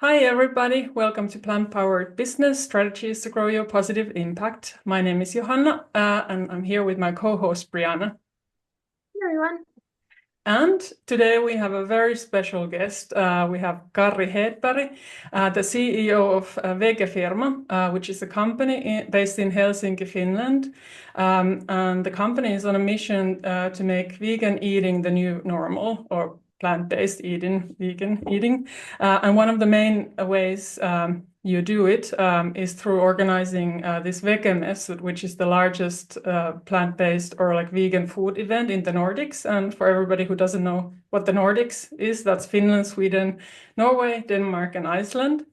Hi, everybody. Welcome to Plant-Powered Business Strategies to Grow Your Positive Impact. My name is Johanna, and I'm here with my co-host, Brieanah. Hey everyone. And today we have a very special guest. We have Karry Hedberg, the CEO of Vegefirma, which is a company based in Helsinki, Finland. And the company is on a mission to make vegan eating the new normal, or plant-based eating, vegan eating. And one of the main ways you do it is through organizing this Vegemessut, which is the largest plant-based or like vegan food event in the Nordics. And for everybody who doesn't know what the Nordics is, that's Finland, Sweden, Norway, Denmark, and Iceland.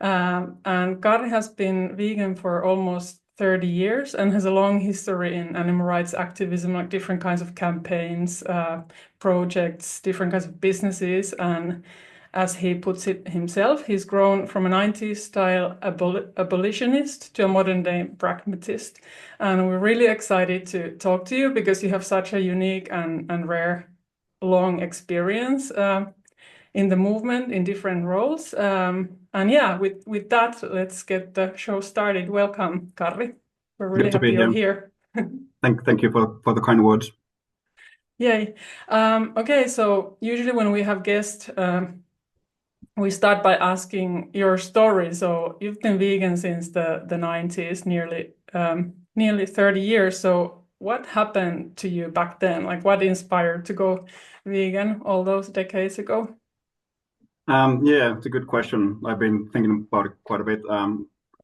And Karry has been vegan for almost 30 years and has a long history in animal rights activism, like different kinds of campaigns, projects, different kinds of businesses. And as he puts it himself, he's grown from a 90s style abolitionist to a modern day pragmatist. And we're really excited to talk to you because you have such a unique and rare long experience in the movement in different roles. And yeah, with that, let's get the show started. Welcome, Karry. We're really Good to happy be you're here. here. Thank you for the kind words. Yay. Okay, so usually when we have guests, we start by asking your story. So you've been vegan since the 90s, nearly 30 years. So what happened to you back then? Like what inspired to go vegan all those decades ago? Yeah, it's a good question. I've been thinking about it quite a bit.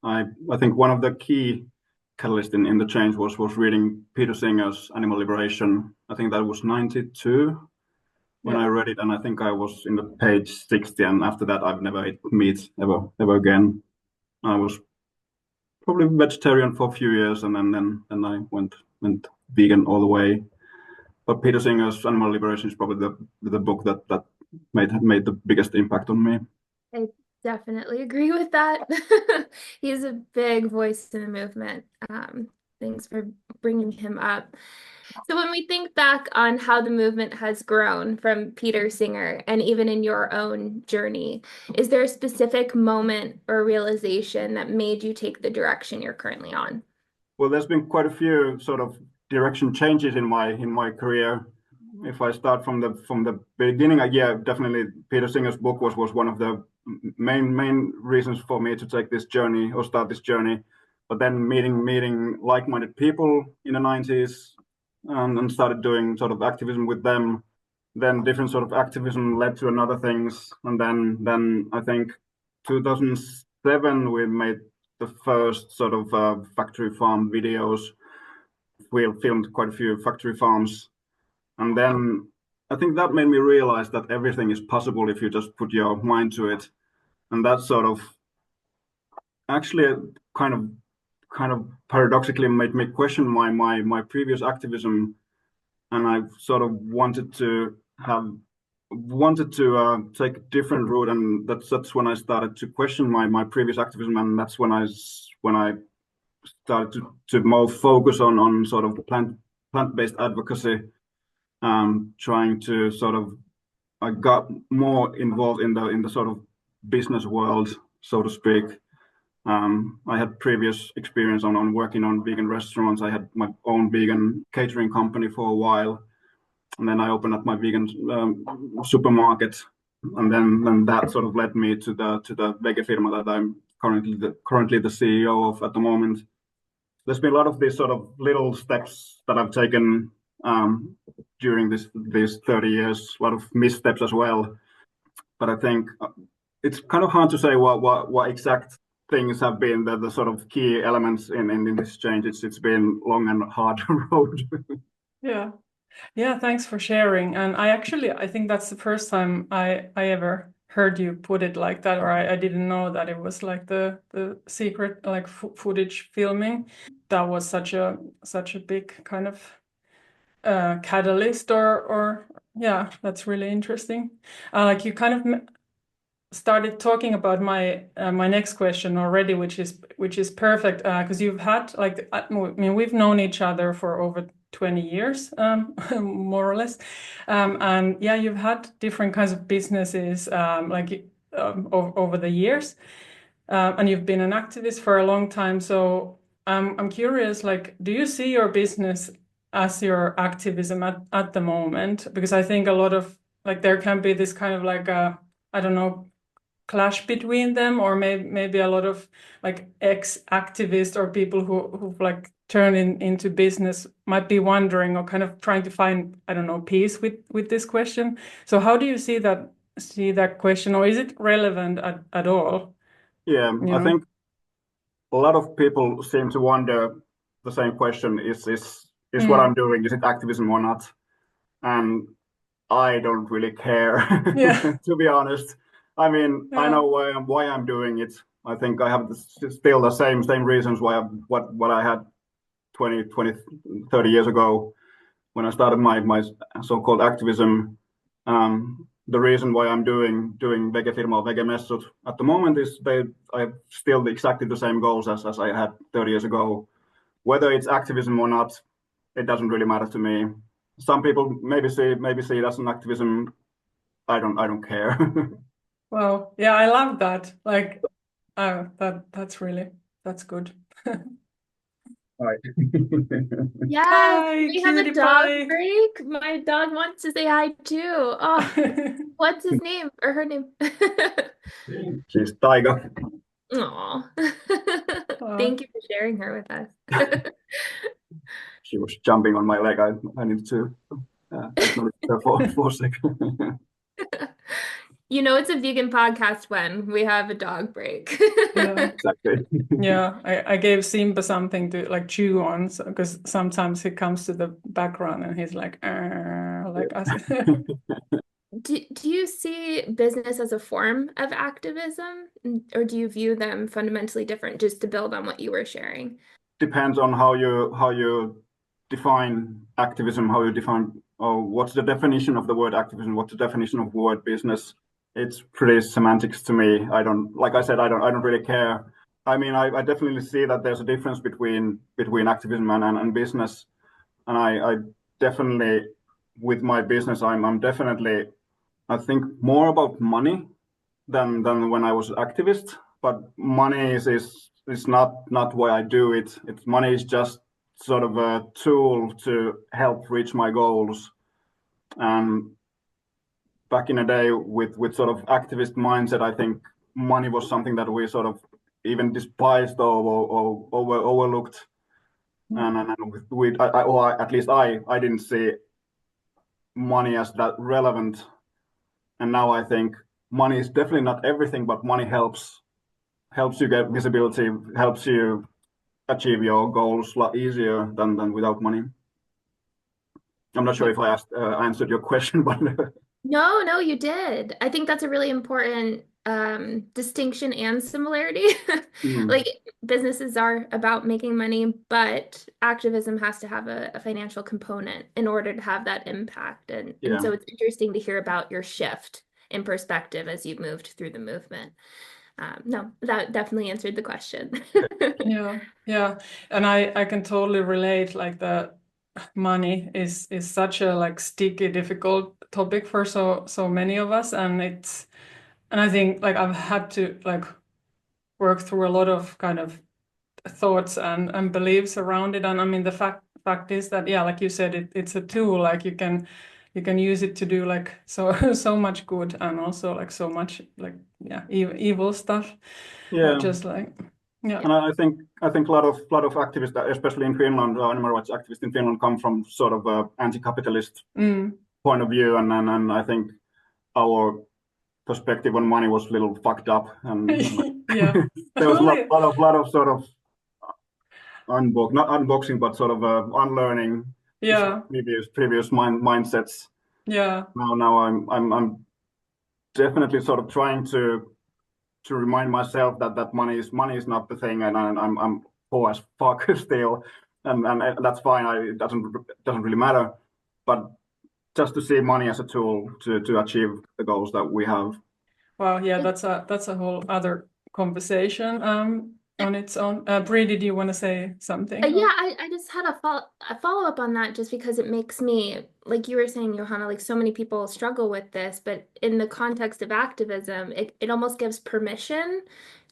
I think one of the key catalysts in the change was reading Peter Singer's Animal Liberation. I think that was 92 when I read it, and I think I was in the page 60, and after that I've never ate meat ever again. I was probably vegetarian for a few years, and then I went vegan all the way. But Peter Singer's Animal Liberation is probably the book that made the biggest impact on me. I definitely agree with that. He's a big voice in the movement. Thanks for bringing him up. So when we think back on how the movement has grown from Peter Singer and even in your own journey, is there a specific moment or realization that made you take the direction you're currently on? Well, there's been quite a few sort of direction changes in my career. If I start from the beginning, yeah, definitely Peter Singer's book was one of the main reasons for me to take this journey or start this journey. But then meeting like-minded people in the 90s and started doing sort of activism with them. Then different sort of activism led to another things, and then I think 2007 we made the first sort of factory farm videos. We filmed quite a few factory farms. And then I think that made me realize that everything is possible if you just put your mind to it. And that sort of actually kind of paradoxically made me question my previous activism. And I sort of wanted to take a different route, and that's when I started to question my previous activism, and that's when I started to more focus on sort of plant-based advocacy. Trying to sort of, I got more involved in the sort of business world, so to speak. I had previous experience on working on vegan restaurants. I had my own vegan catering company for a while, and then I opened up my vegan supermarket, and then that sort of led me to the Vegefirma that I'm currently the CEO of at the moment. There's been a lot of these sort of little steps that I've taken during these 30 years, a lot of missteps as well. But I think it's kind of hard to say what exact things have been the sort of key elements in this change. It's been long and hard road. Yeah, thanks for sharing. And I think that's the first time I ever heard you put it like that, or I didn't know that it was like the secret like footage filming. That was such a big kind of catalyst, or yeah, that's really interesting. Like you kind of started talking about my next question already, which is perfect because you've had like I mean we've known each other for over 20 years, more or less, and yeah, you've had different kinds of businesses, like over the years, and you've been an activist for a long time. So I'm curious, like, do you see your business as your activism at the moment? Because I think a lot of like there can be this kind of like I don't know, clash between them, or maybe a lot of like ex-activists or people who've like turned into business might be wondering or kind of trying to find, I don't know, peace with this question. So how do you see that question, or is it relevant at all? Yeah, You I know? think a lot of people seem to wonder the same question: is what I'm doing, is it activism or not? And I don't really care, Yeah. to be honest. I mean, I Yeah. know why I'm doing it. I think I have still the same reasons why what I had 20, 30 years ago when I started my so-called activism. The reason why I'm doing Vegefirma or Vegemessut at the moment is I have still exactly the same goals as I had 30 years ago. Whether it's activism or not, it doesn't really matter to me. Some people maybe see it as an activism. I don't care. Well, yeah, I love that. Like, that's good. Right. Yes, Hi, we have a cutie dog pie. break. My dog wants to say hi too. Oh, what's his name or her name? She's Tiger. Aw. Aw. Thank you for sharing her with us. She was jumping on my leg. I need to acknowledge her for a second. You know, it's a vegan podcast when we have a dog break. Yeah. Exactly. Yeah, I gave Simba something to like chew on, because sometimes he comes to the background and he's like us. Do you see business as a form of activism, or do you view them fundamentally different, just to build on what you were sharing? Depends on how you define activism, how you define, what's the definition of the word activism, what's the definition of word business. It's pretty semantics to me. Like I said, I don't really care. I mean, I definitely see that there's a difference between activism and business. And I definitely, with my business, I'm definitely, I think, more about money than when I was activist. But money is not why I do it. Money is just sort of a tool to help reach my goals. And back in the day, with sort of activist mindset, I think money was something that we sort of even despised or overlooked. And or at least I didn't see money as that relevant. And now I think money is definitely not everything, but money helps you get visibility, helps you achieve your goals a lot easier than without money. I'm not sure if I answered your question, but No, you did. I think that's a really important distinction and similarity. Like, businesses are about making money, but activism has to have a financial component in order to have that impact. And so it's interesting to hear about your shift in perspective as you've moved through the movement. No, that definitely answered the question. Yeah. And I can totally relate, like the money is such a like sticky, difficult topic for so many of us. And I think like I've had to like work through a lot of kind of thoughts and beliefs around it. And I mean the fact is that, yeah, like you said, it's a tool. Like you can use it to do like so much good, and also like so much like evil stuff. yeah. Just like And I think a lot of activists, especially in Finland, animal rights activists in Finland, come from sort of a anti-capitalist point of view, and I think our perspective on money was a little fucked up, and there was a lot of sort of not unboxing, but sort of unlearning previous mindsets. Now I'm definitely sort of trying to remind myself that money is not the thing, and I'm poor as fuck still, and that's fine. It doesn't really matter, but just to see money as a tool to achieve the goals that we have. Well, yeah, that's a whole other conversation. on its own. Bree, did you want to say something? Yeah, I just had a follow up on that just because it makes me, like you were saying, Johanna, like so many people struggle with this, but in the context of activism, it almost gives permission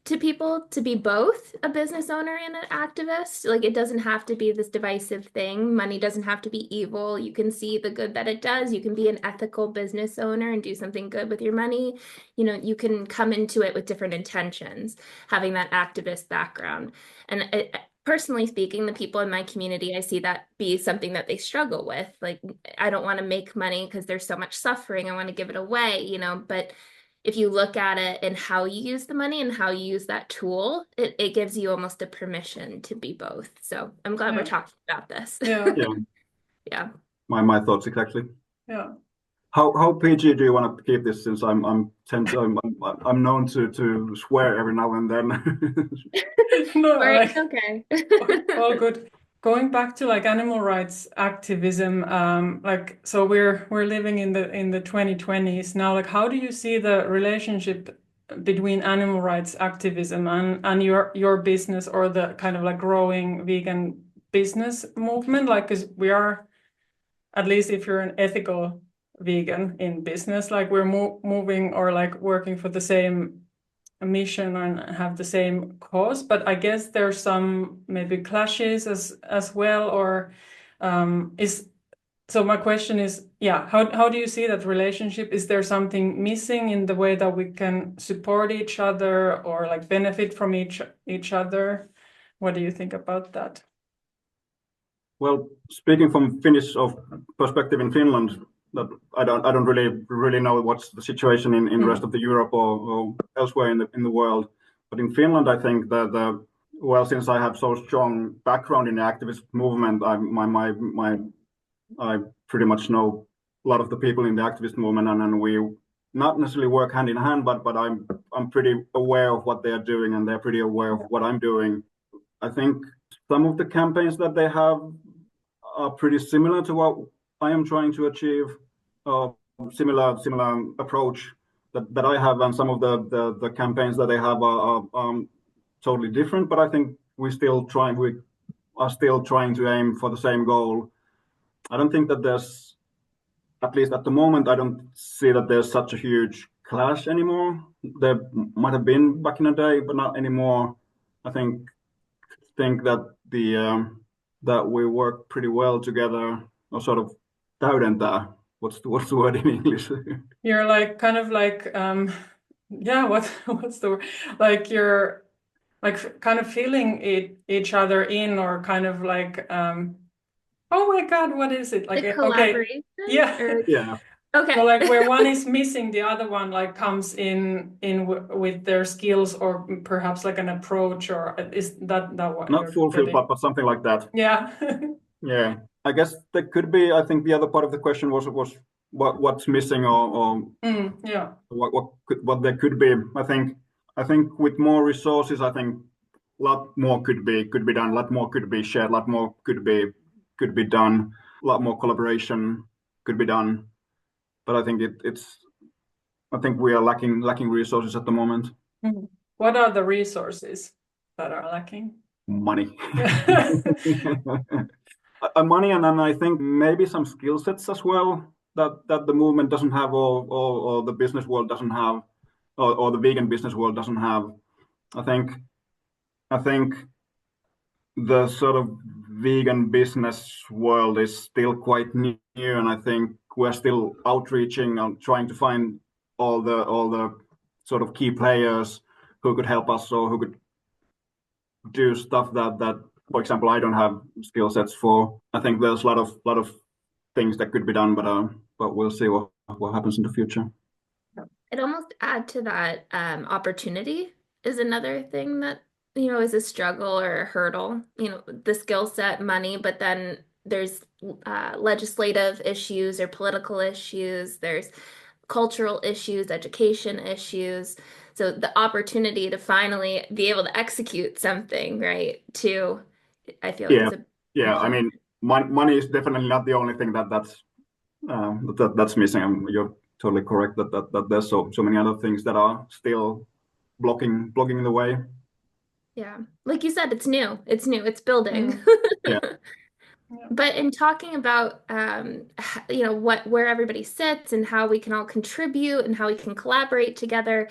to people to be both a business owner and an activist. Like it doesn't have to be this divisive thing. Money doesn't have to be evil. You can see the good that it does. You can be an ethical business owner and do something good with your money. You can come into it with different intentions, having that activist background. And personally speaking, the people in my community, I see that be something that they struggle with. Like, I don't want to make money because there's so much suffering. I want to give it away, but if you look at it and how you use the money and how you use that tool, it gives you almost a permission to be both. So I'm glad we're talking about this. Yeah. Yeah. My thoughts exactly. Yeah. How PG do you want to keep this? Since I'm known to swear every now and then. No, okay. all good. Going back to like animal rights activism, so we're living in the 2020s now. Like, how do you see the relationship between animal rights activism and your business, or the kind of like growing vegan business movement? Like, because we are, at least if you're an ethical vegan in business, like we're moving or like working for the same mission and have the same cause, but I guess there's some maybe clashes as well, or so my question is, how do you see that relationship? Is there something missing in the way that we can support each other or like benefit from each other? What do you think about that? Well, speaking from Finnish perspective in Finland, that I don't really know what's the situation in the rest of the Europe or elsewhere in the world. But in Finland, I think that since I have so strong background in the activist movement, I pretty much know a lot of the people in the activist movement, and we not necessarily work hand in hand, but I'm pretty aware of what they are doing, and they're pretty aware of what I'm doing. I think some of the campaigns that they have are pretty similar to what I am trying to achieve. Similar approach that I have, and some of the campaigns that they have are totally different. But I think we are still trying to aim for the same goal. I don't think that there's, at least at the moment, I don't see that there's such a huge clash anymore. There might have been back in the day, but not anymore. I think that that we work pretty well together, or sort of täydentää. What's the word in English? You're like kind of like what's the word? Like you're like kind of filling each other in, or kind of like oh my God, what is it? Like the collaboration? Yeah. Yeah. Okay. So like where one is missing, the other one like comes in with their skills, or perhaps like an approach, or is that what not you're fulfilled, getting? but something like that. Yeah. Yeah. I guess there could be. I think the other part of the question was what's missing, or yeah. what there could be. I think with more resources, I think a lot more could be done. A lot more could be shared. A lot more could be done. A lot more collaboration could be done. But I think I think we are lacking resources at the moment. What are the resources that are lacking? Money. Money, and then I think maybe some skill sets as well that the movement doesn't have, or the business world doesn't have, or the vegan business world doesn't have. I think the sort of vegan business world is still quite new, and I think we're still outreaching and trying to find all the sort of key players who could help us, or who could do stuff that, for example, I don't have skill sets for. I think there's a lot of things that could be done, but we'll see what happens in the future. It almost add to that, opportunity is another thing that is a struggle or a hurdle. The skill set, money, but then there's legislative issues or political issues. There's cultural issues, education issues. So the opportunity to finally be able to execute something, right? I feel like it's I mean, money is definitely not the only thing that's missing. You're totally correct that there's so many other things that are still blocking the way. Yeah. Like you said, it's new. It's building. Yeah. But in talking about where everybody sits and how we can all contribute and how we can collaborate together,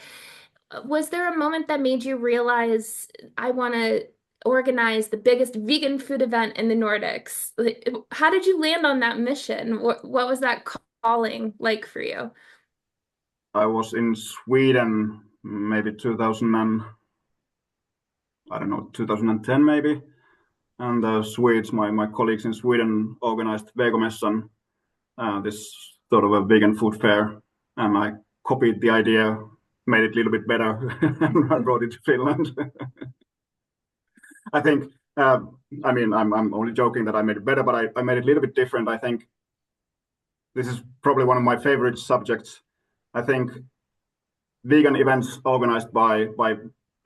was there a moment that made you realize I want to organize the biggest vegan food event in the Nordics? Like, how did you land on that mission? What was that calling like for you? I was in Sweden maybe 2010 maybe, and the Swedes, my colleagues in Sweden, organized Vegemessut, this sort of a vegan food fair, and I copied the idea, made it a little bit better, and I brought it to Finland. I think, I mean, I'm only joking that I made it better, but I made it a little bit different. I think this is probably one of my favorite subjects. I think vegan events organized by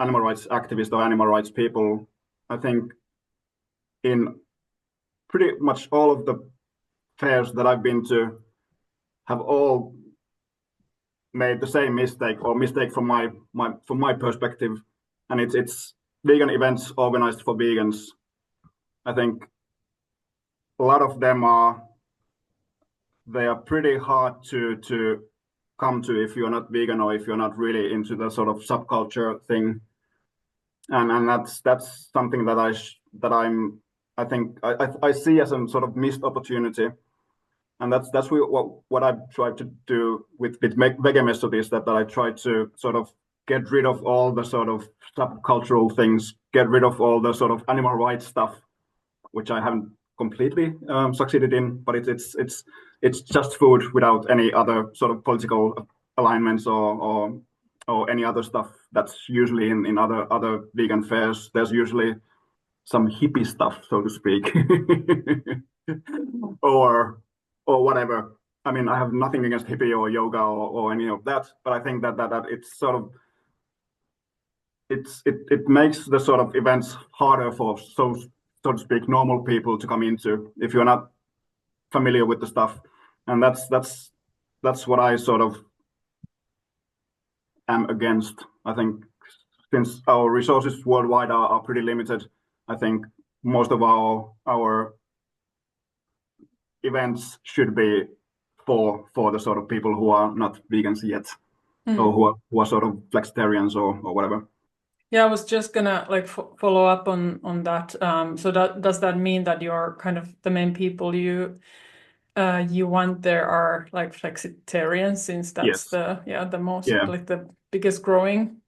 animal rights activists or animal rights people, I think in pretty much all of the fairs that I've been to have all made the same mistake or mistake from my perspective, and it's vegan events organized for vegans. I think a lot of them they are pretty hard to come to if you're not vegan or if you're not really into the sort of subculture thing, and that's something that I think I see as a sort of missed opportunity, and that's what I've tried to do with Vegemessut is that I try to sort of get rid of all the sort of subcultural things, get rid of all the sort of animal rights stuff, which I haven't completely succeeded in, but it's just food without any other sort of political alignments or any other stuff that's usually in other vegan fairs. There's usually some hippie stuff, so to speak, or whatever. I mean, I have nothing against hippie or yoga or any of that, but I think that it's sort of it makes the sort of events harder for so to speak normal people to come into if you're not familiar with the stuff, and that's what I sort of am against. I think since our resources worldwide are pretty limited, I think most of our events should be for the sort of people who are not vegans yet, or who are sort of flexitarians or whatever. Yeah, I was just gonna like follow up on that. So does that mean that you're kind of the main people you want there are like flexitarians, since that's Yes. the most like the biggest growing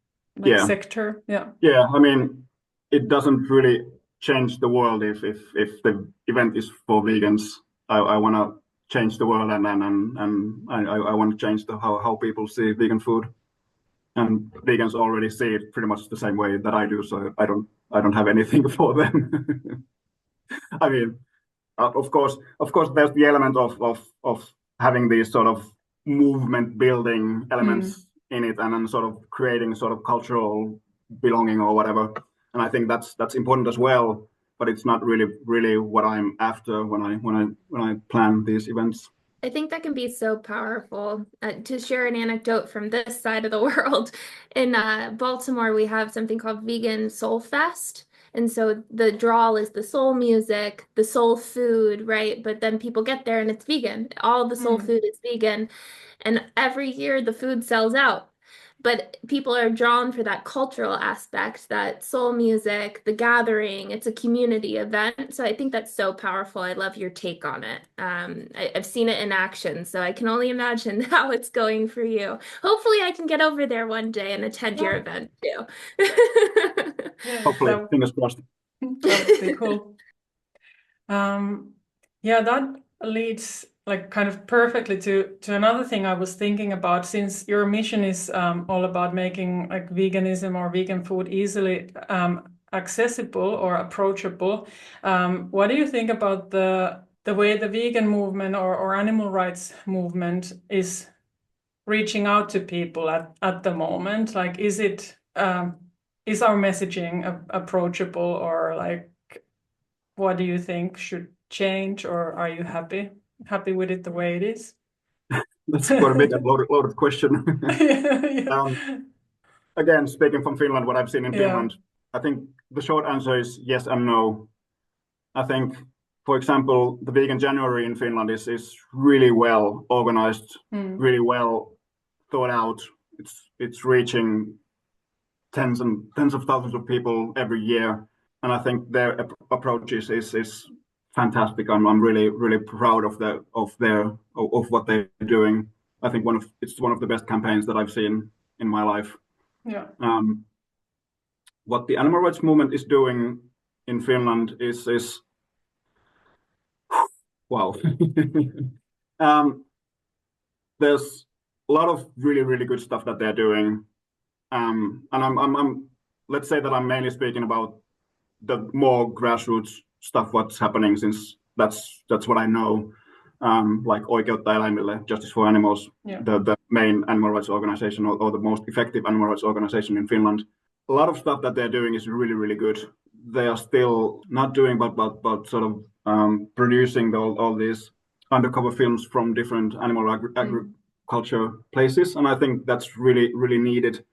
sector? Yeah, I mean, it doesn't really change the world if the event is for vegans. I want to change the world, and I want to change how people see vegan food. And vegans already see it pretty much the same way that I do, so I don't have anything for them. I mean, of course, there's the element of having these sort of movement building elements in it, and then sort of creating sort of cultural belonging or whatever. And I think that's important as well, but it's not really what I'm after when I plan these events. I think that can be so powerful. To share an anecdote from this side of the world, in Baltimore, we have something called Vegan Soul Fest. And so the draw is the soul music, the soul food, right? But then people get there and it's vegan. All the soul food is vegan. And every year the food sells out. But people are drawn for that cultural aspect, that soul music, the gathering. It's a community event. So I think that's so powerful. I love your take on it. I've seen it in action, so I can only imagine how it's going for you. Hopefully I can get over there one day and attend your event too. Hopefully, fingers crossed. That would be cool. Yeah, that leads like kind of perfectly to another thing I was thinking about, since your mission is all about making like veganism or vegan food easily accessible or approachable. What do you think about the way the vegan movement or animal rights movement is reaching out to people at the moment? Like, is our messaging approachable, or like, what do you think should change, or are you happy with it the way it is? That's quite a big and loaded question. Yeah. Again, speaking from Finland, what I've seen in Finland, I think the short answer is yes and no. I think, for example, the Vegan January in Finland is really well organized, really well thought out. It's reaching tens of thousands of people every year, and I think their approach is fantastic. I'm really proud of what they're doing. I think it's one of the best campaigns that I've seen in my life. Yeah. What the animal rights movement is doing in Finland is wow. There's a lot of really good stuff that they're doing, and I'm let's say that I'm mainly speaking about the more grassroots stuff, what's happening, since that's what I know. Like Oikeutta eläimille, Justice for Animals, the main animal rights organization, or the most effective animal rights organization in Finland. A lot of stuff that they're doing is really good. They are still not doing, but sort of producing all these undercover films from different animal agriculture places, and I think that's really needed.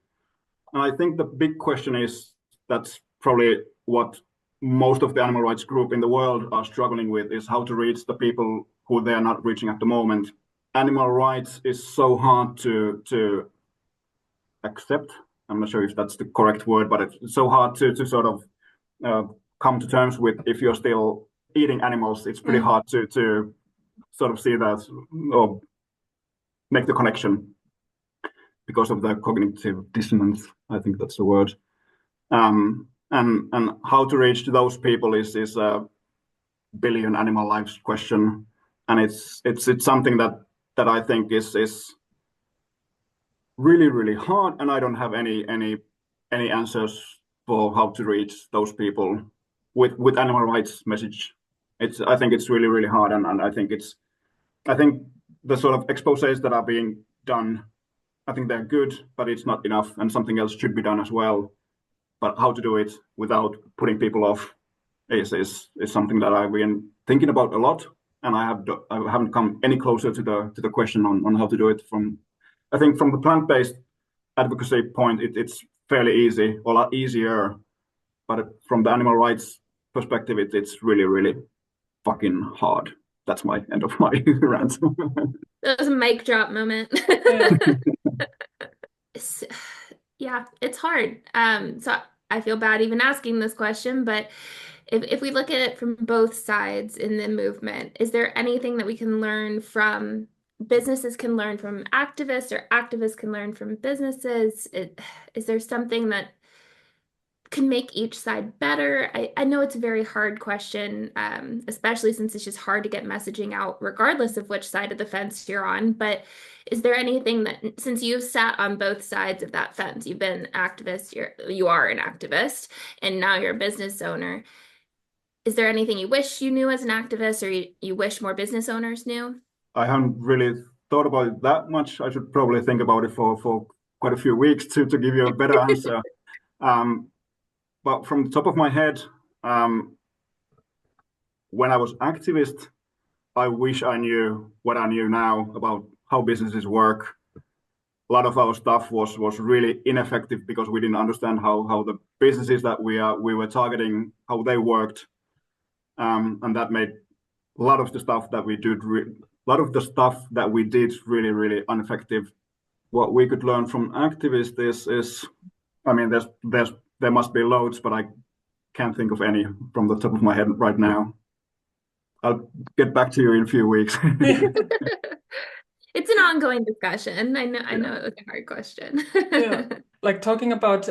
And I think the big question is, that's probably what most of the animal rights group in the world are struggling with, is how to reach the people who they are not reaching at the moment. Animal rights is so hard to accept. I'm not sure if that's the correct word, but it's so hard to sort of come to terms with. If you're still eating animals, it's pretty hard to sort of see that or make the connection because of the cognitive dissonance. I think that's the word. And how to reach those people is a billion animal lives question, and it's something that I think is really hard, and I don't have any answers for how to reach those people with animal rights message. I think it's really hard, and I think the sort of exposés that are being done, I think they're good, but it's not enough, and something else should be done as well. But how to do it without putting people off is something that I've been thinking about a lot, and I haven't come any closer to the question on how to do it. I think from the plant-based advocacy point, it's fairly easy, or a lot easier, but from the animal rights perspective, it's really fucking hard. That's my end of my rant. That was a mic drop moment. Yeah, it's hard. So I feel bad even asking this question, but if we look at it from both sides in the movement, is there anything that we can learn from businesses can learn from activists, or activists can learn from businesses? Is there something that can make each side better? I know it's a very hard question, especially since it's just hard to get messaging out regardless of which side of the fence you're on. But is there anything that, since you've sat on both sides of that fence, you've been an activist, you are an activist, and now you're a business owner, is there anything you wish you knew as an activist, or you wish more business owners knew? I haven't really thought about it that much. I should probably think about it for quite a few weeks to give you a better answer. But from the top of my head, when I was activist, I wish I knew what I knew now about how businesses work. A lot of our stuff was really ineffective because we didn't understand how the businesses that we were targeting, how they worked, and that made a lot of the stuff that we did really ineffective. What we could learn from activists is, I mean, there must be loads, but I can't think of any from the top of my head right now. I'll get back to you in a few weeks. It's an ongoing discussion. I know it was a hard question. Yeah, like talking about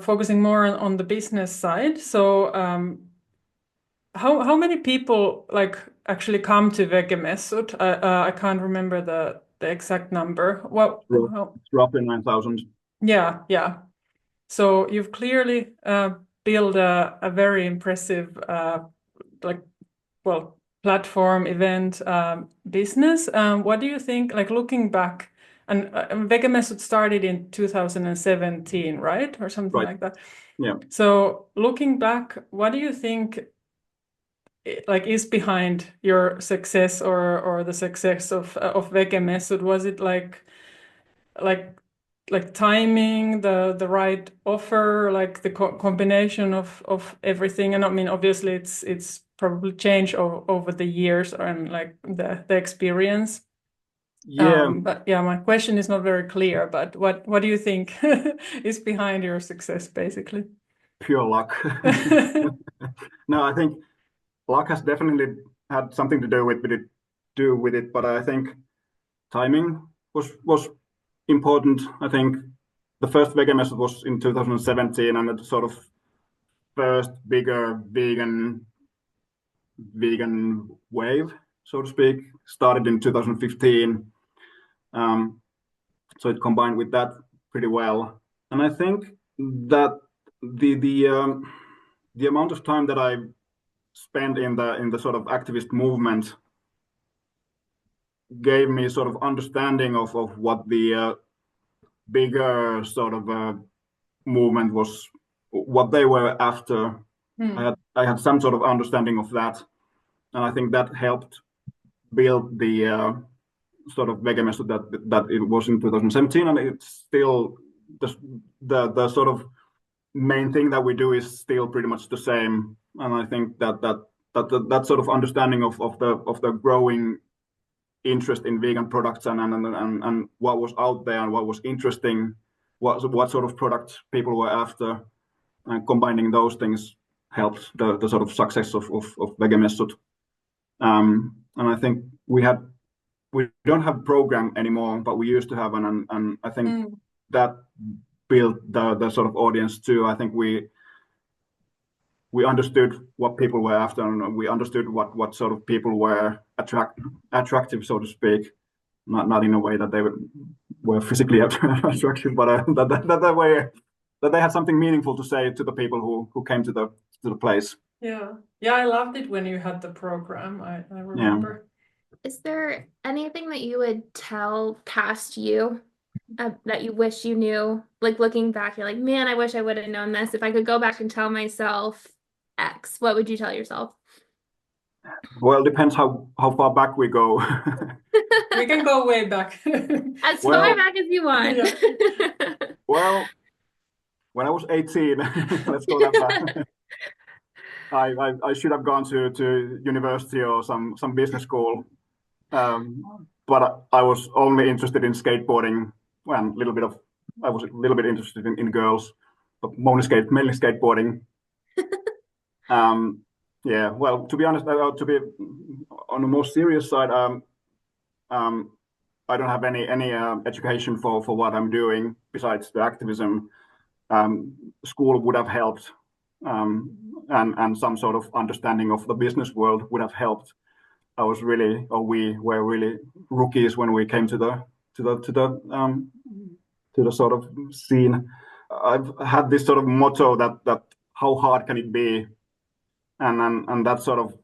focusing more on the business side. So how many people actually come to Vegemessut? I can't remember the exact number. It's roughly 9,000. Yeah. So you've clearly built a very impressive platform event business. What do you think, looking back, and Vegemessut started in 2017, right? Or something like that. Yeah. So looking back, what do you think is behind your success or the success of Vegemessut? Was it like like timing, the right offer, like the combination of everything? And I mean, obviously, it's probably changed over the years and like the experience. Yeah, But yeah, my question is not very clear. But what do you think is behind your success, basically? pure luck. No, I think luck has definitely had something to do with it, but I think timing was important. I think the first Vegemessut was in 2017, and the sort of first bigger vegan wave, so to speak, started in 2015. So it combined with that pretty well, and I think that the amount of time that I spent in the sort of activist movement gave me sort of understanding of what the bigger sort of movement was, what they were after. I had some sort of understanding of that, and I think that helped build the sort of Vegemessut that it was in 2017, and it's still the sort of main thing that we do is still pretty much the same. And I think that sort of understanding of the growing interest in vegan products and what was out there and what was interesting, what sort of products people were after, and combining those things helped the sort of success of Vegemessut. And I think we don't have a program anymore, but we used to have, and I think that built the sort of audience too. I think we understood what people were after, and we understood what sort of people were attractive, so to speak. Not in a way that they were physically attractive, but that they had something meaningful to say to the people who came to the place. Yeah, I loved it when you had the program. I remember. Yeah. Is there anything that you would tell past you that you wish you knew? Like looking back, you're like, man, I wish I would have known this. If I could go back and tell myself X, what would you tell yourself? Well, it depends how far back we go. We can go way back. As far back as you want. Yeah. Well, when I was 18, let's go that far. I should have gone to university or some business school, but I was only interested in skateboarding. Well, I was a little bit interested in girls, but mainly skateboarding. Yeah, well, to be honest, to be on the more serious side, I don't have any education for what I'm doing besides the activism. School would have helped, and some sort of understanding of the business world would have helped. We were really rookies when we came to the sort of scene. I've had this sort of motto that how hard can it be, and that sort of,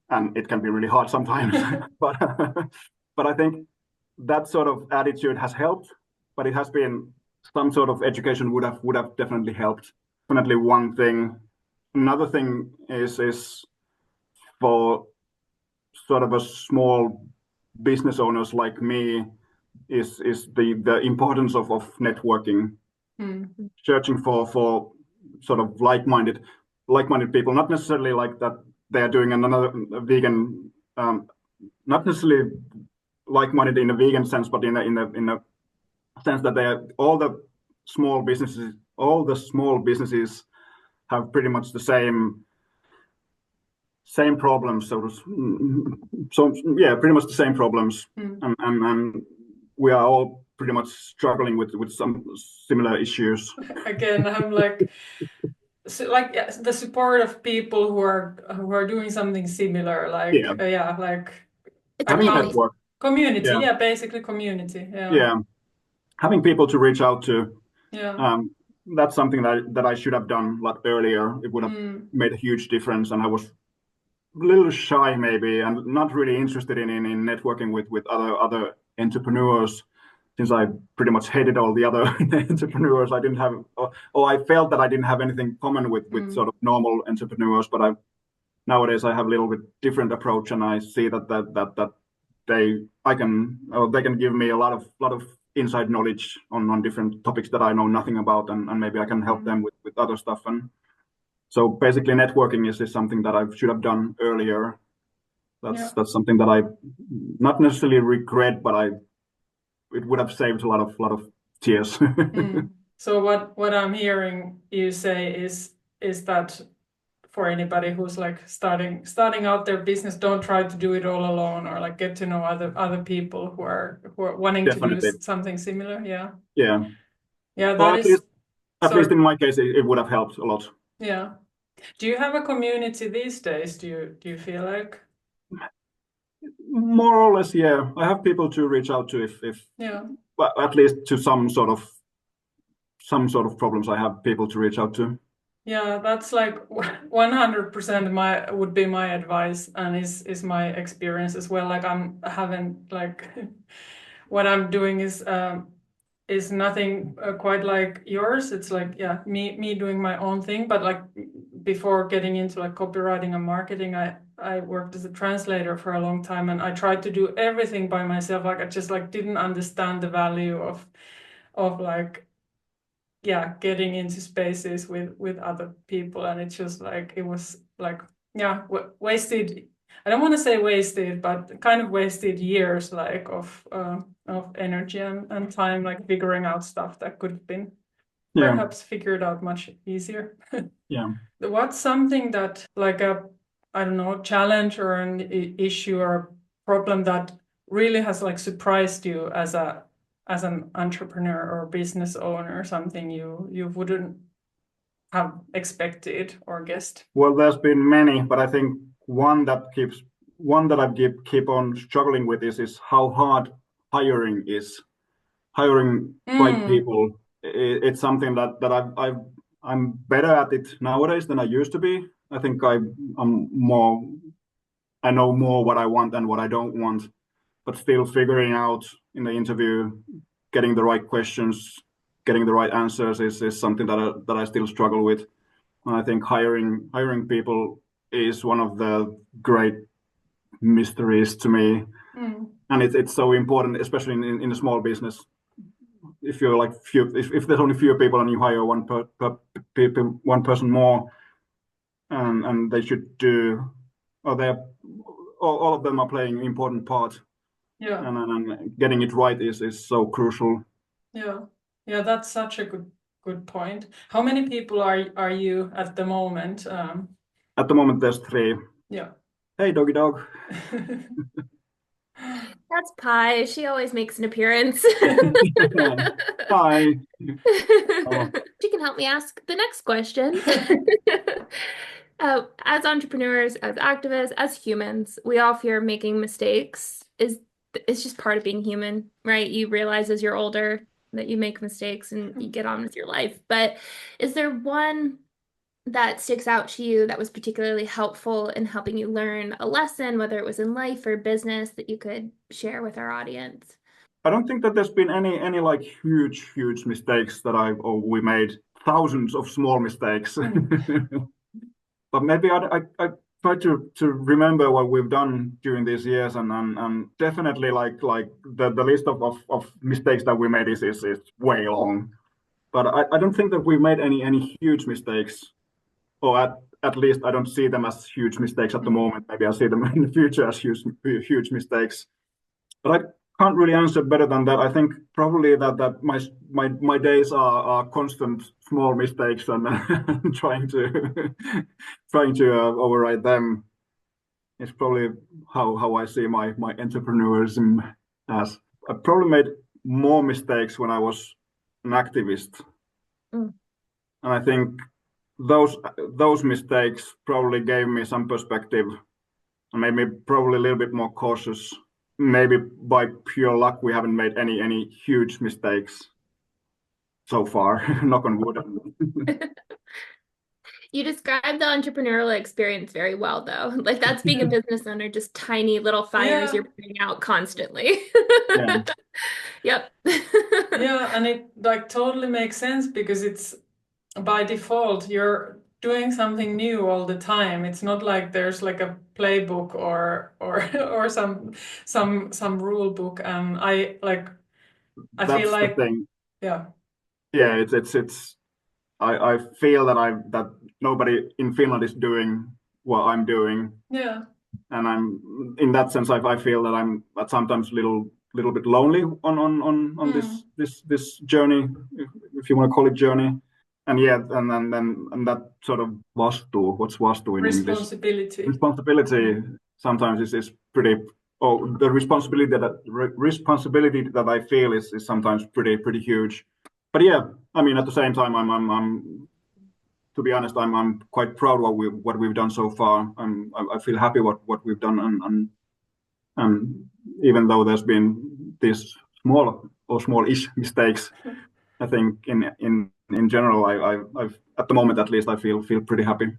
and it can be really hard sometimes. but I think that sort of attitude has helped. But it has been some sort of education would have definitely helped. Definitely one thing. Another thing is for sort of a small business owners like me is the importance of networking, searching for sort of like-minded people, not necessarily like that they're doing another vegan, not necessarily like-minded in a vegan sense, but in a sense that they are all the small businesses have pretty much the same problems. So yeah, pretty much the same problems, and we are all pretty much struggling with some similar issues. Again, I'm like. So, like the support of people who are doing something similar, like like having a network, community, basically community, having people to reach out to, that's something that I should have done a lot earlier. It would have made a huge difference, and I was a little shy maybe, and not really interested in networking with other entrepreneurs. Since I pretty much hated all the other entrepreneurs, I didn't have, or I felt that I didn't have anything common with sort of normal entrepreneurs. But nowadays I have a little bit different approach, and I see that they can give me a lot of inside knowledge on different topics that I know nothing about, and maybe I can help them with other stuff. And so basically networking is something that I should have done earlier. That's something that I not necessarily regret, but it would have saved a lot of tears. So what I'm hearing you say is that for anybody who's like starting out their business, don't try to do it all alone, or like get to know other people who are wanting Definitely. to do something similar. Yeah. Yeah. Yeah, Well, that is. at least in my case, it would have helped a lot. Yeah. Do you have a community these days? Do you feel like? More or less, yeah. I have people to reach out to if but at least to some sort of problems. I have people to reach out to. Yeah, that's like 100% would be my advice, and is my experience as well. Like I haven't like what I'm doing is nothing quite like yours. It's like me doing my own thing, but like before getting into like copywriting and marketing, I worked as a translator for a long time, and I tried to do everything by myself. Like I just like didn't understand the value of like getting into spaces with other people, and it's just like it was like wasted. I don't want to say wasted, but kind of wasted years like of energy and time, like figuring out stuff that could have been perhaps figured out much easier. What's something that like I don't know, challenge or an issue or problem that really has like surprised you as an entrepreneur or business owner, or something you wouldn't have expected or guessed? Well, there's been many, but I think one that I keep on struggling with is how hard hiring is. Hiring right people. It's something that I'm better at it nowadays than I used to be. I think I know more what I want and what I don't want, but still figuring out in the interview, getting the right questions, getting the right answers is something that I still struggle with. And I think hiring people is one of the great mysteries to me, and it's so important, especially in a small business. If you're like if there's only few people and you hire one person more, and they should do, or they're all of them are playing an important part. And getting it right is so crucial. Yeah, that's such a good point. How many people are you at the moment? At the moment, there's 3. Yeah. Hey, doggy dog. That's Pi. She always makes an appearance. Hi. She can help me ask the next question. As entrepreneurs, as activists, as humans, we all fear making mistakes. It's just part of being human, right? You realize as you're older that you make mistakes and you get on with your life. But is there one that sticks out to you that was particularly helpful in helping you learn a lesson, whether it was in life or business, that you could share with our audience? I don't think that there's been any like huge mistakes that we made thousands of small mistakes. But maybe I try to remember what we've done during these years, and definitely like the list of mistakes that we made is way long. But I don't think that we made any huge mistakes, or at least I don't see them as huge mistakes at the moment. Maybe I'll see them in the future as huge mistakes. But I can't really answer better than that. I think probably that my days are constant small mistakes and trying to override them. It's probably how I see my entrepreneurism as. I probably made more mistakes when I was an activist, and I think those mistakes probably gave me some perspective and made me probably a little bit more cautious. Maybe by pure luck, we haven't made any huge mistakes so far. Knock on wood. You described the entrepreneurial experience very well, though. Like that's being a business owner, just tiny little fires you're putting out constantly. Yep. And it like totally makes sense, because it's by default you're doing something new all the time. It's not like there's like a playbook or some rule book. And I like I that's feel like, the thing. yeah. Yeah, it's. I feel that nobody in Finland is doing what I'm doing. Yeah. And I'm in that sense. I feel that I'm sometimes little bit lonely on this journey, if you want to call it journey. And yeah, and that sort of vastuu. What's vastuu in English? Responsibility. Responsibility sometimes is pretty. Oh, the responsibility that I feel is sometimes pretty huge. But yeah, I mean, at the same time, I'm to be honest, I'm quite proud what we've done so far. I feel happy what we've done, and even though there's been these small-ish mistakes, I think in general, I've at the moment at least I feel pretty happy.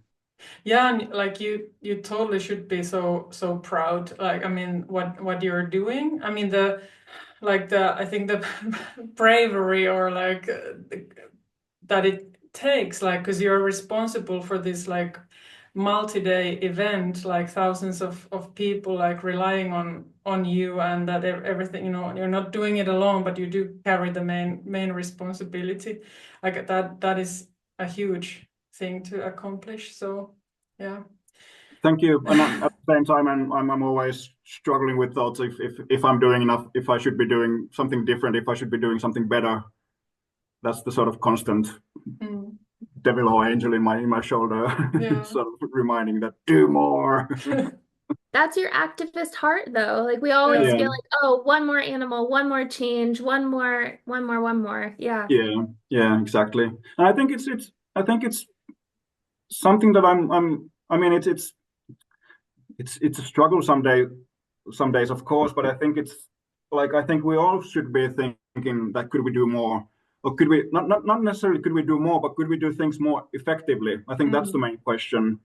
Yeah, and like you totally should be so proud. Like, I mean, what you're doing. I mean, I think the bravery or like that it takes, like, because you're responsible for this like multi-day event, like thousands of people like relying on you, and that everything, you're not doing it alone, but you do carry the main responsibility. Like that is a huge thing to accomplish. So yeah. Thank you. And at the same time, I'm always struggling with thoughts if I'm doing enough, if I should be doing something different, if I should be doing something better. That's the sort of constant devil or angel in my shoulder, sort of reminding that do more. That's your activist heart, though. Like we always feel like, oh, one more animal, one more change, one more. Yeah. Yeah, exactly. And I think it's something that I mean, it's a struggle some days, of course, but I think it's like, I think we all should be thinking that could we do more, or could we not necessarily could we do more, but could we do things more effectively? I think that's the main question.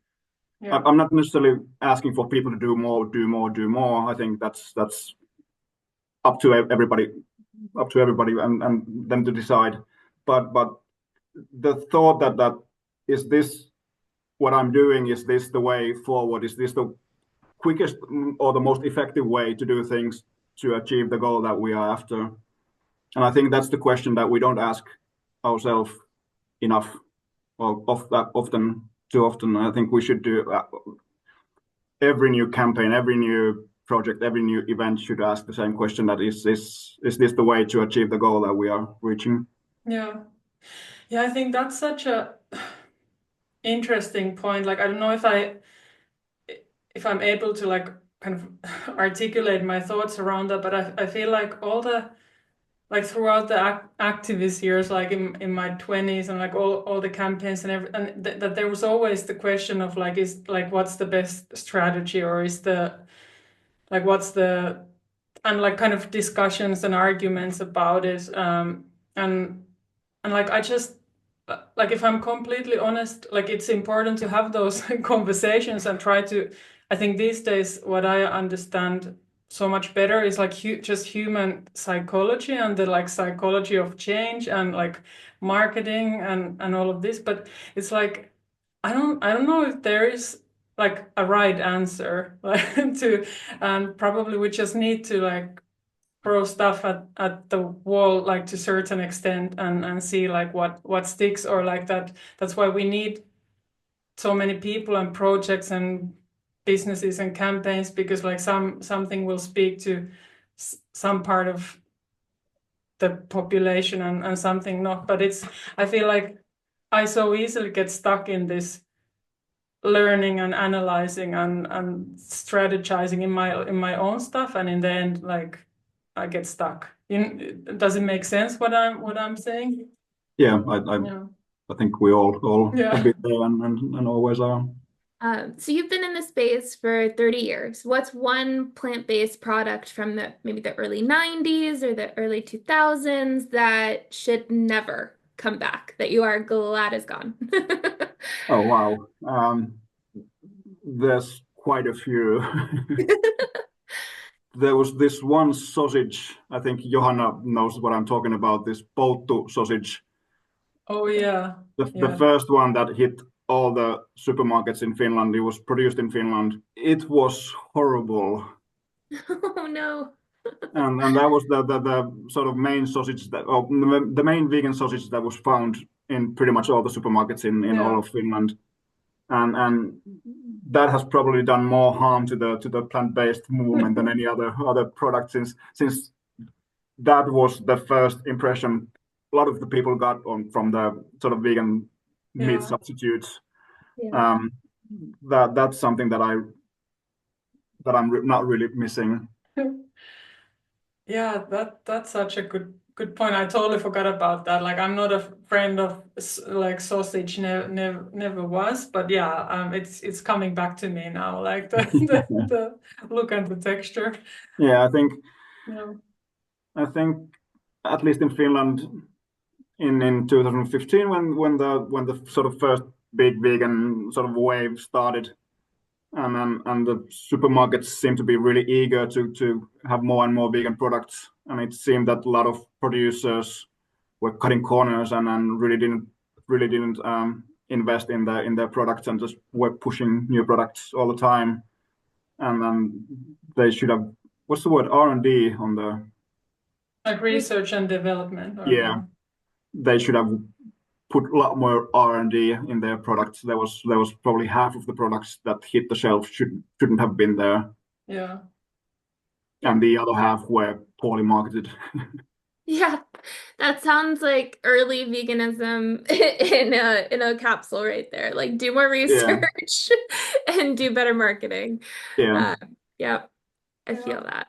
Yeah. I'm not necessarily asking for people to do more. I think that's up to everybody and them to decide. But the thought that is this what I'm doing, is this the way forward? Is this the quickest or the most effective way to do things to achieve the goal that we are after? And I think that's the question that we don't ask ourselves enough, or too often. I think we should do every new campaign, every new project, every new event should ask the same question: that is this the way to achieve the goal that we are reaching? Yeah, I think that's such a interesting point. Like, I don't know if I'm able to like kind of articulate my thoughts around that, but I feel like throughout the activist years, like in my 20s, and like all the campaigns and that there was always the question of like, is like, what's the best strategy, or is and like kind of discussions and arguments about it, and like I just like, if I'm completely honest, like it's important to have those conversations and try to. I think these days what I understand so much better is like just human psychology and the like psychology of change and like marketing and all of this. But it's like I don't know if there is like a right answer like to, and probably we just need to like throw stuff at the wall like to a certain extent and see like what sticks, or like that's why we need so many people and projects and businesses and campaigns, because like something will speak to some part of the population and something not. But I feel like I so easily get stuck in this learning and analyzing and strategizing in my own stuff, and in the end like I get stuck. Does it make sense what I'm saying? Yeah, I think we all have been there and always are. So you've been in the space for 30 years. What's one plant-based product from maybe the early 90s or the early 2000s that should never come back, that you are glad is gone? Oh, wow. There's quite a few. There was this one sausage, I think Johanna knows what I'm talking about, this polttu sausage. Oh yeah. The first one that hit all the supermarkets in Finland. It was produced in Finland. It was horrible. Oh no. And that was the sort of main sausage the main vegan sausage that was found in pretty much all the supermarkets in all of Finland. And that has probably done more harm to the plant-based movement than any other product, since that was the first impression a lot of the people got from the sort of vegan meat substitutes. That's something that I'm not really missing. Yeah, that's such a good point. I totally forgot about that. Like, I'm not a friend of like sausage, never was, but yeah, it's coming back to me now. Like the look and the texture. Yeah, Yeah. I think at least in Finland in 2015 when the sort of first big vegan sort of wave started, and the supermarkets seemed to be really eager to have more and more vegan products, and it seemed that a lot of producers were cutting corners and really didn't invest in their products and just were pushing new products all the time, and then they should have, what's the word, R&D on the, Like research and development. They should have put a lot more R&D in their products. There was probably half of the products that hit the shelf shouldn't have been there. Yeah. And the other half were poorly marketed. Yeah, that sounds like early veganism in a capsule right there. Like, do more research and do better marketing. Yeah. Yeah, I feel that.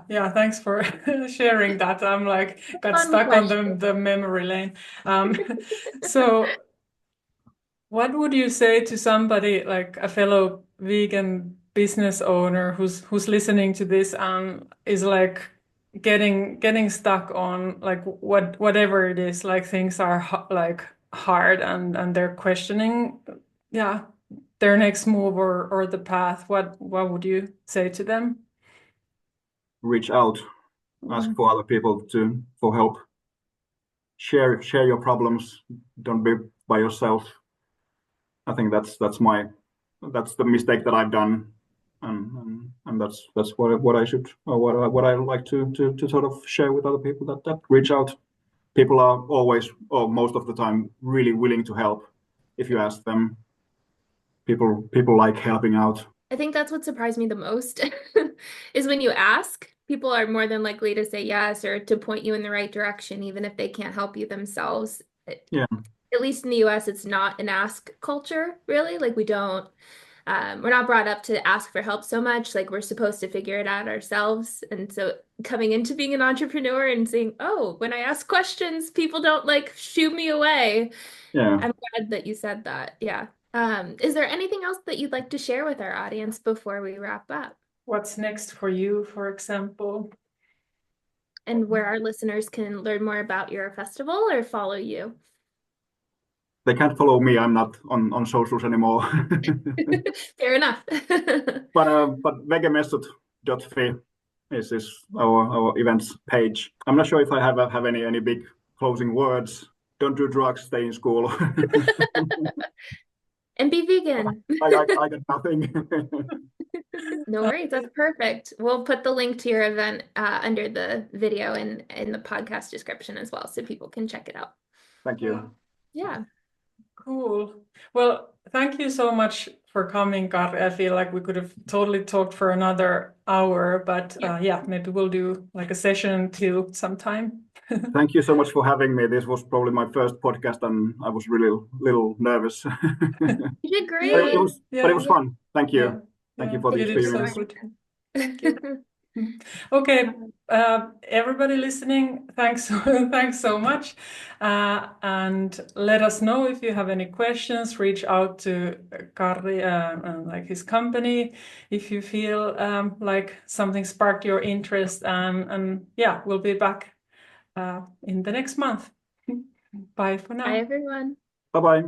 Yeah, thanks for sharing that. I'm like got stuck on the memory lane. So what would you say to somebody like a fellow vegan business owner who's listening to this and is like getting stuck on like whatever it is, like things are like hard and they're questioning their next move or the path. What would you say to them? Reach out, ask for other people for help. Share your problems. Don't be by yourself. I think that's the mistake that I've done, and that's what I should, or what I like to sort of share with other people, that reach out. People are always, or most of the time, really willing to help if you ask them. People like helping out. I think that's what surprised me the most is when you ask, people are more than likely to say yes or to point you in the right direction, even if they can't help you themselves. Yeah. At least in the US, it's not an ask culture, really. Like we're not brought up to ask for help so much. Like we're supposed to figure it out ourselves. And so coming into being an entrepreneur and saying, oh, when I ask questions, people don't like shoo me away. Yeah. I'm glad that you said that. Yeah. Is there anything else that you'd like to share with our audience before we wrap up? What's next for you, for example? And where our listeners can learn more about your festival or follow you? They can't follow me. I'm not on socials anymore. Fair enough. But Vegemessut.fi is our events page. I'm not sure if I have any big closing words. Don't do drugs. Stay in school. And be vegan. I got nothing. No worries, that's perfect. We'll put the link to your event under the video and in the podcast description as well, so people can check it out. Thank you. Yeah. Cool. Well, thank you so much for coming, Karry. I feel like we could have totally talked for another hour, but maybe we'll do like a session two sometime. Thank you so much for having me. This was probably my first podcast, and I was really little nervous. You did great. But it was fun. Thank you. Yeah. Thank you for the experience. So thank you. Okay, everybody listening, thanks so much, and let us know if you have any questions. Reach out to Karry, like his company, if you feel like something sparked your interest, and we'll be back in the next month. Bye for now. Bye, everyone. Bye-bye.